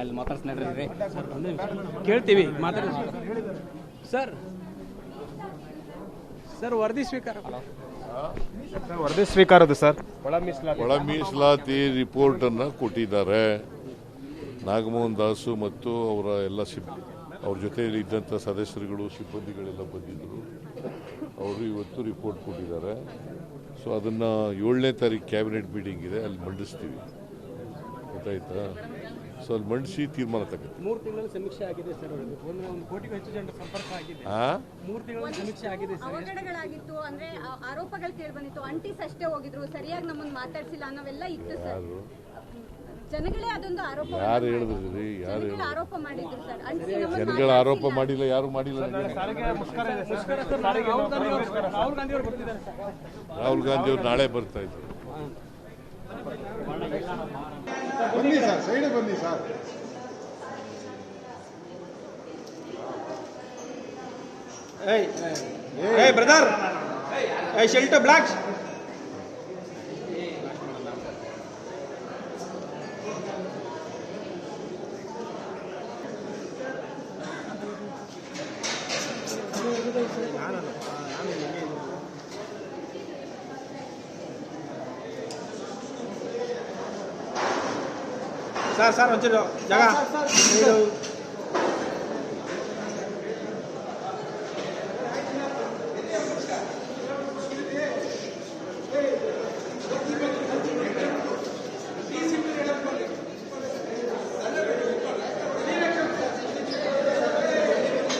ಅಲ್ಲಿ ಮಾತಾಡ್ಸ್ರಿ ಕೇಳ್ತೀವಿ ಮಾತಾಡಿ ಸರ್. ಸರ್ ವರದಿ ಸ್ವೀಕಾರ ವರದಿ ಸ್ವೀಕಾರದ ಸರ್ ಒಳ ಮೀಸಲಾತಿ ರಿಪೋರ್ಟ್ ಅನ್ನು ಕೊಟ್ಟಿದ್ದಾರೆ. ನಾಗಮೋಹನ್ ದಾಸು ಮತ್ತು ಅವರ ಎಲ್ಲ ಅವ್ರ ಜೊತೆಯಲ್ಲಿ ಇದ್ದಂಥ ಸದಸ್ಯರುಗಳು ಸಿಬ್ಬಂದಿಗಳೆಲ್ಲ ಬಂದಿದ್ದರು. ಅವರು ಇವತ್ತು ರಿಪೋರ್ಟ್ ಕೊಟ್ಟಿದ್ದಾರೆ. ಸೊ ಅದನ್ನು 7ನೇ ತಾರೀಕು ಕ್ಯಾಬಿನೆಟ್ ಮೀಟಿಂಗ್ ಇದೆ, ಅಲ್ಲಿ ಮಂಡಿಸ್ತೀವಿ. ಗೊತ್ತಾಯ್ತಾ? ಸೊ ಅಲ್ಲಿ ಮಂಡಿಸಿ ತೀರ್ಮಾನ ತಗೋತೀವಿ. 3 ತಿಂಗಳ ಸಮೀಕ್ಷೆ ಆಗಿದೆ ಸರ್. 1 ಕೋಟಿಗೂ ಹೆಚ್ಚು ಜನರ ಸಂಪರ್ಕ ಆಗಿದೆ. 3 ತಿಂಗಳ ಸಮೀಕ್ಷೆ ಆಗಿದೆ ಸರ್. ಅವಘಡಗಳಾಗಿತ್ತು ಅಂದ್ರೆ ಆರೋಪಗಳು ಕೇಳಿ ಬಂದಿತ್ತು. ಅಂಟಿಸ್ ಅಷ್ಟೇ ಹೋಗಿದ್ರು, ಸರಿಯಾಗಿ ನಮ್ಮನ್ನು ಮಾತಾಡ್ಸಿಲ್ಲ ಅನ್ನೋವೆಲ್ಲ ಇತ್ತು ಸರ್. ಜನಗಳೇ ಅದೊಂದು ಆರೋಪ. ಯಾರು ಹೇಳಿದ್ರಿ? ಯಾರು ಆರೋಪ ಮಾಡಿದ್ರು ಸರ್. ಜನಗಳ ಆರೋಪ ಮಾಡಿಲ್ಲ, ಯಾರು ಮಾಡಿಲ್ಲ. ರಾಹುಲ್ ಗಾಂಧಿ ಅವರು ನಾಳೆ ಬರ್ತಾ ಇದ್ರು. ಬನ್ನಿ ಸರ್, ಸೈಡ್ ಬನ್ನಿ ಸರ್. ಏಯ್ ಬ್ರದರ್, ಏಯ್ ಶೆಲ್ಟರ್ ಬ್ಲಾಕ್ಸ್. ಸರ್ ಒಂಚೂರು ಜಾಗ.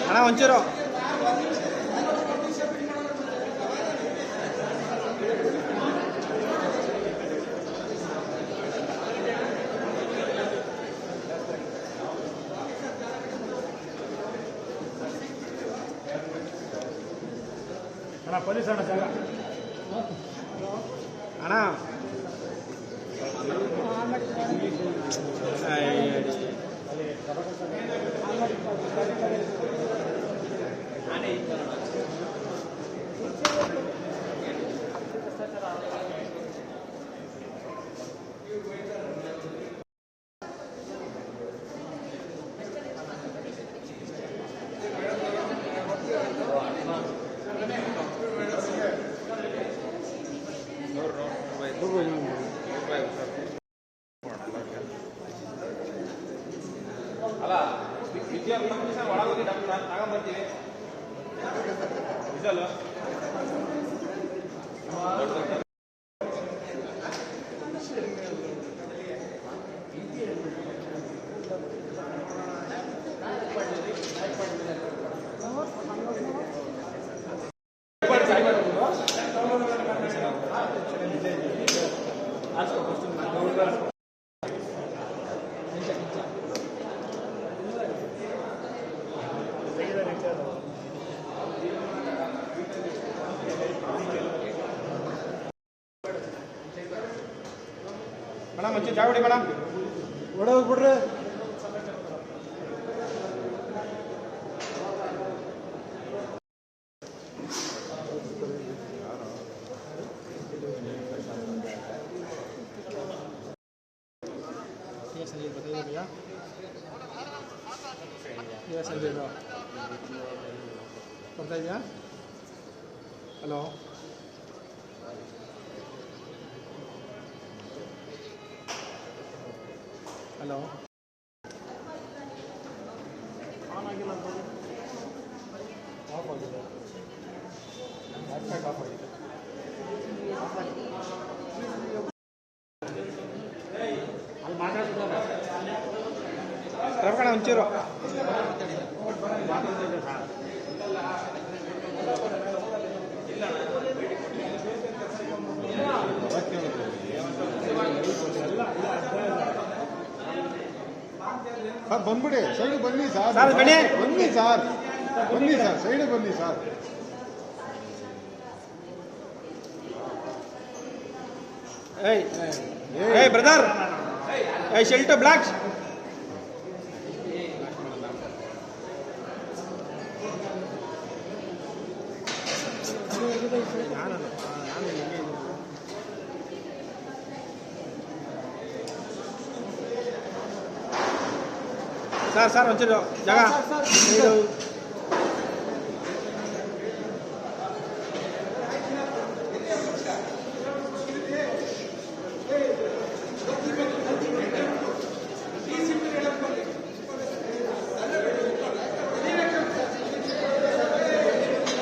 ಅಣ್ಣ ಒಂಚೂರು ಪೊಲೀಸ್ ಅಣ್ಣ ಜಾಗ ಅಣ್ಣ. ಅಲ್ಲ ಒಳಗೋಗಿ ತಗೊಂಡ್ಬರ್ತೀವಿ. ಮೇಡಮ್ ಮುಂಚೆ ಜಾಗ ಹೊಡಿ ಮೇಡಮ್. ಹೊಡೋಗ್ಬಿಡ್ರಿ. ಬರ್ತಾ ಇದೆಯಾ? Hello, hello. ಆನ್ ಆಗಿಲ್ಲ ಅಂತ ಆಫ್ ಆಗಿದೆ. ಆಫ್ ಆಗಿದೆ. ಅಲ್ಲಿ ಮಾತಾಡ್ತಿದ್ದಾರೆ ರವಕಣ ಒಂಚೂರು. ಸರ್ ಬಂದ್ಬಿಡಿ, ಸೈಡ್ ಬನ್ನಿ ಸರ್. ಬನ್ನಿ ಬನ್ನಿ ಸರ್, ಬನ್ನಿ ಸರ್, ಸೈಡ್ ಬನ್ನಿ ಸರ್. ಏಯ್ ಬ್ರದರ್, ಏಯ್ ಶೆಲ್ಟರ್ ಬ್ಲಾಕ್ಸ್. ಸರ್ ಒಂಚೂರು ಜಾಗ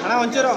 ಅಣ್ಣ ಒಂಚೂರು